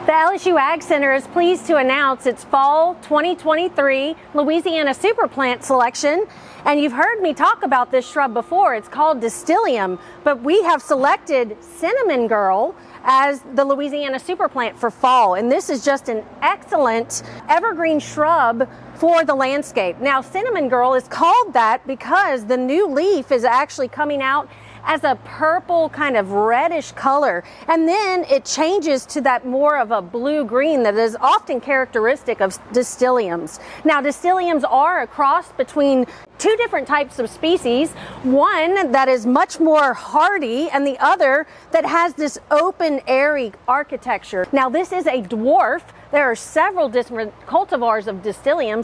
The LSU AgCenter is pleased to announce its Fall 2023 Louisiana Super Plant selection. And you've heard me talk about this shrub before. It's called Distylium, but we have selected Cinnamon Girl as the Louisiana Super Plant for fall. And this is just an excellent evergreen shrub for the landscape. Now, Cinnamon Girl is called that because the new leaf is actually coming out as a purple kind of reddish color, and then it changes to that more of a blue-green that is often characteristic of Distyliums. Now, Distyliums are a cross between two different types of species, one that is much more hardy and the other that has this open, airy architecture. Now, this is a dwarf. There are several different cultivars of Distylium,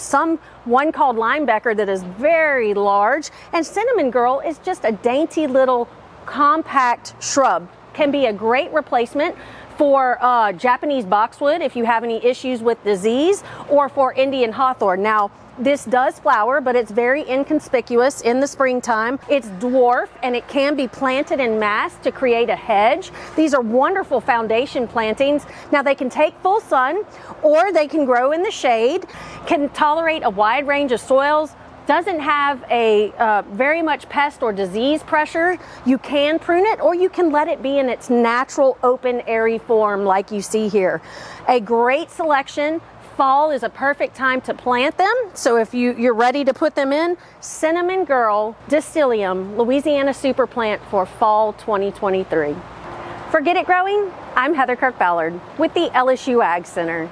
one called Linebecker that is very large, and Cinnamon Girl is just a dainty little compact shrub. Can be a great replacement for Japanese boxwood if you have any issues with disease, or for Indian hawthorn. Now, this does flower, but it's very inconspicuous in the springtime. It's dwarf, and it can be planted in mass to create a hedge. These are wonderful foundation plantings. Now, they can take full sun, or they can grow in the shade, can tolerate a wide range of soils, doesn't have a very much pest or disease pressure. You can prune it, or you can let it be in its natural, open, airy form like you see here. A great selection. Fall is a perfect time to plant them, so if you're ready to put them in, Cinnamon Girl Distylium Louisiana Super Plant for Fall 2023. For Get It Growing, I'm Heather Kirk-Ballard with the LSU AgCenter.